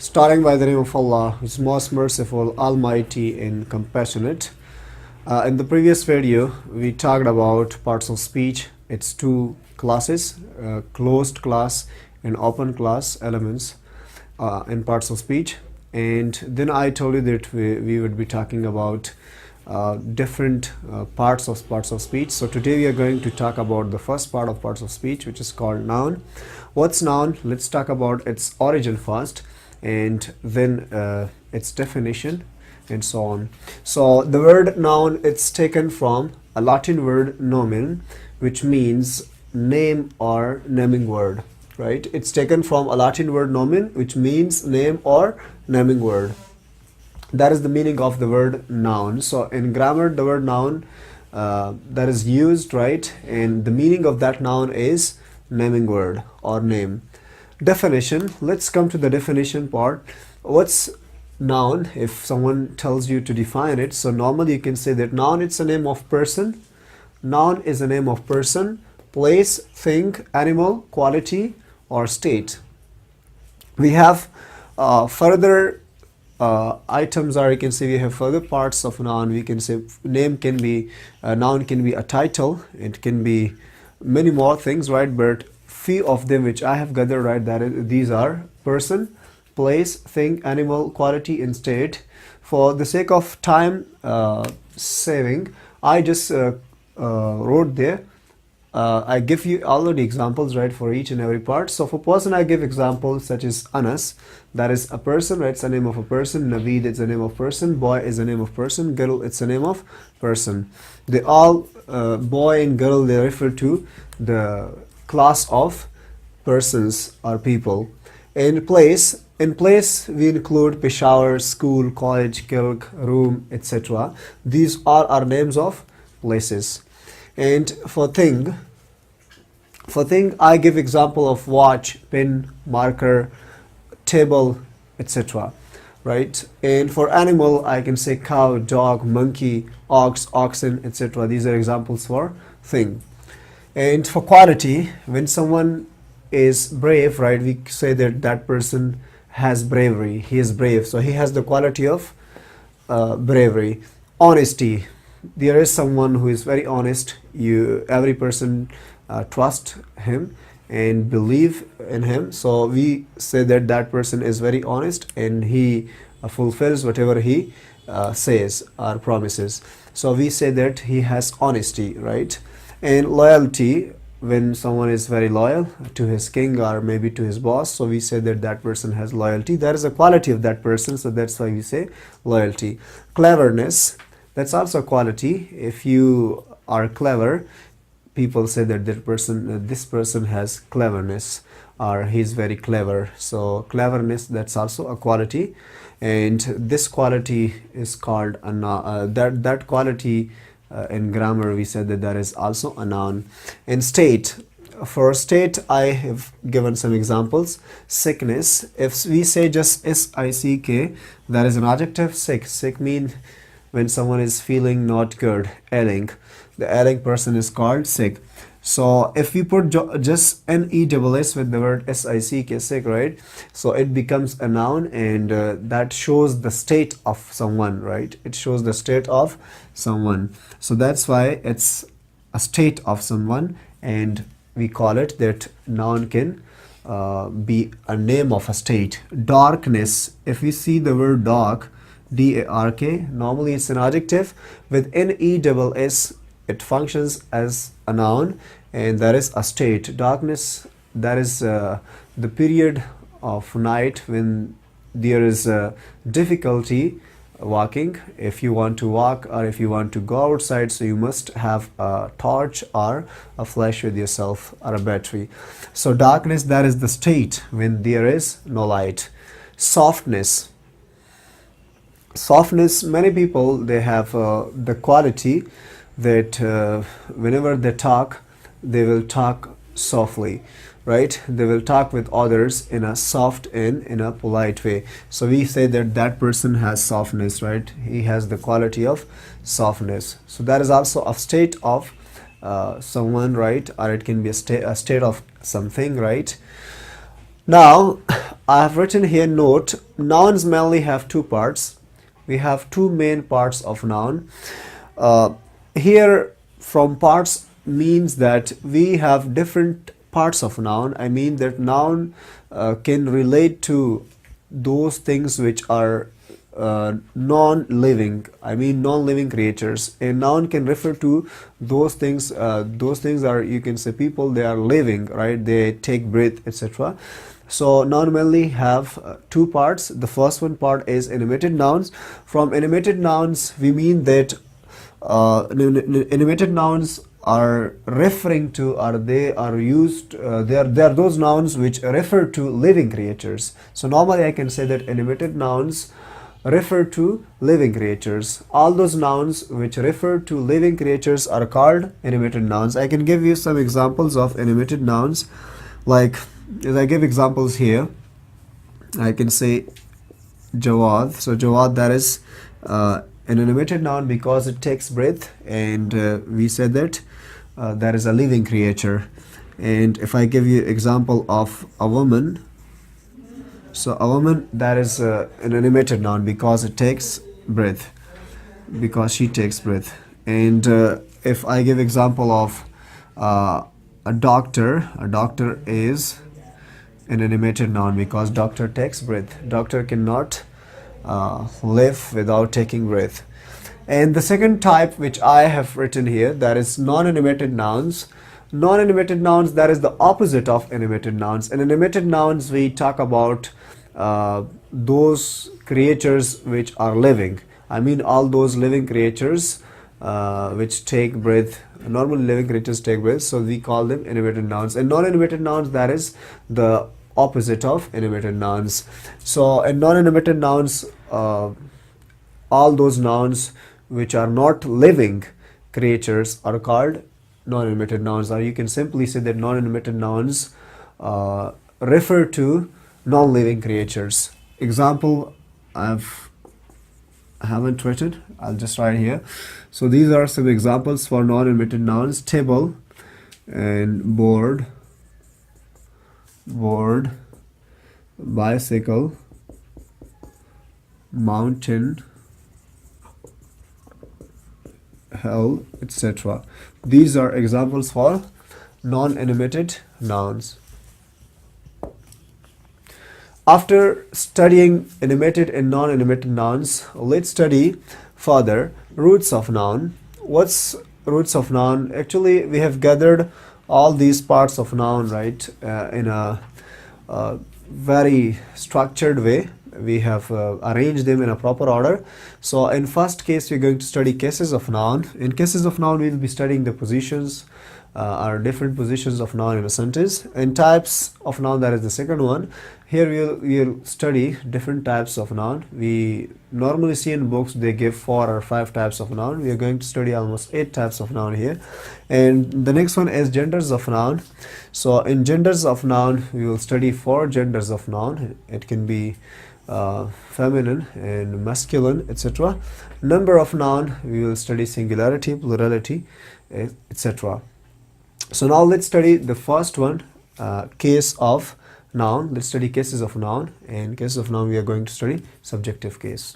Starting by the name of Allah, who is most merciful, almighty, and compassionate. In the previous video, we talked about parts of speech. It's two classes, closed class and open class elements in parts of speech. And then I told you that we would be talking about different parts of speech. So today we are going to talk about the first part of parts of speech, which is called noun. What's noun? Let's talk about its origin first, and then its definition, and so on. So the word noun, it's taken from a Latin word nomen, which means name or naming word, right? It's taken from a Latin word nomen, which means name or naming word. That is the meaning of the word noun. So in grammar, the word noun that is used, right, and the meaning of that noun is naming word or name. Definition. Let's come to the definition part. What's noun? If someone tells you to define it, so normally you can say that noun, it's a name of person. Noun is a name of person, place, thing, animal, quality, or state. We have further items, or you can say we have further parts of noun. We can say name can be, noun can be a title. It can be many more things, right? But few of them which I have gathered, right, that is, these are person, place, thing, animal, quality, and state. For the sake of time saving, I just wrote there. I give you already examples, right, for each and every part. So for person, I give examples such as Anas, that is a person, right? It's a name of a person. Naveed, it's a name of person. Boy is a name of person. Girl, it's a name of person. They all, boy and girl, they refer to the class of persons or people. In place we include Peshawar, school, college, kirk, room, etc. These are our names of places. And for thing I give example of watch, pen, marker, table, etc. right? And for animal, I can say cow, dog, monkey, ox, oxen, etc. These are examples for thing. And for quality, when someone is brave, right, we say that that person has bravery. He is brave, so he has the quality of bravery. Honesty, there is someone who is very honest. Every person trust him and believe in him, so we say that that person is very honest and he fulfills whatever he says or promises. So we say that he has honesty, right? And loyalty, when someone is very loyal to his king or maybe to his boss, so we say that that person has loyalty. That is a quality of that person, so that's why we say loyalty. Cleverness, that's also a quality. If you are clever, people say that this person has cleverness, or he's very clever. So cleverness, that's also a quality, and this quality is called a that quality. In grammar, we said that that is also a noun. In state, for state, I have given some examples. Sickness, if we say just sick, that is an adjective. Sick means when someone is feeling not good, ailing. The ailing person is called sick. So if we put just NESS with the word SICK, sick, right? So it becomes a noun, and that shows the state of someone, right? It shows the state of someone. So that's why it's a state of someone, and we call it that noun can be a name of a state. Darkness, if we see the word dark, DARK, normally it's an adjective. With NESS, it functions as a noun, and that is a state. Darkness, that is the period of night when there is difficulty walking. If you want to walk or if you want to go outside, so you must have a torch or a flash with yourself or a battery. So darkness, that is the state when there is no light. Softness, many people, they have the quality that whenever they talk, they will talk softly, right? They will talk with others in a soft and in a polite way. So we say that that person has softness, right? He has the quality of softness. So that is also a state of someone, right? Or it can be a state of something, right? Now I have written here note, nouns mainly have two parts. We have two main parts of noun. Here from parts means that we have different parts of noun. I mean that noun can relate to those things which are non-living. I mean non-living creatures. A noun can refer to those things. Those things are, you can say, people. They are living, right? They take breath, etc. So noun mainly have two parts. The first one part is animated nouns. From animated nouns we mean that animated nouns are referring to, or they are used, they are those nouns which refer to living creatures. So normally I can say that animated nouns refer to living creatures. All those nouns which refer to living creatures are called animated nouns. I can give you some examples of animated nouns. Like, as I give examples here, I can say Jawad. So Jawad, that is an animated noun because it takes breath, and we said that that is a living creature. And if I give you example of a woman, so a woman, that is an animated noun because it takes breath, because she takes breath. And if I give example of a doctor is an animated noun because doctor takes breath. Doctor cannot live without taking breath. And the second type which I have written here, that is non-animated nouns. Non-animated nouns, that is the opposite of animated nouns. In animated nouns we talk about those creatures which are living. I mean all those living creatures which take breath. Normally living creatures take breath, so we call them animated nouns. And non-animated nouns, that is the opposite of animated nouns. So in non-animated nouns, all those nouns which are not living creatures are called non-animated nouns. Or you can simply say that non-animated nouns refer to non-living creatures. Example, I haven't written, I'll just write here. So these are some examples for non-animated nouns: table and board, bicycle, mountain, hill, etc. These are examples for non-animated nouns. After studying animated and non-animated nouns, let's study further roots of noun. What's roots of noun? Actually, we have gathered all these parts of noun, right, in a very structured way. We have arranged them in a proper order. So in first case we're going to study cases of noun. In cases of noun we'll be studying the positions or different positions of noun in a sentence. In types of noun, that is the second one. Here we'll study different types of noun. We normally see in books they give 4 or 5 types of noun. We are going to study almost 8 types of noun here. And the next one is genders of noun. So in genders of noun we will study 4 genders of noun. It can be feminine and masculine, etc. Number of noun, we will study singularity, plurality, etc. So now let's study the first one, case of noun. Let's study cases of noun. And cases of noun we are going to study subjective case.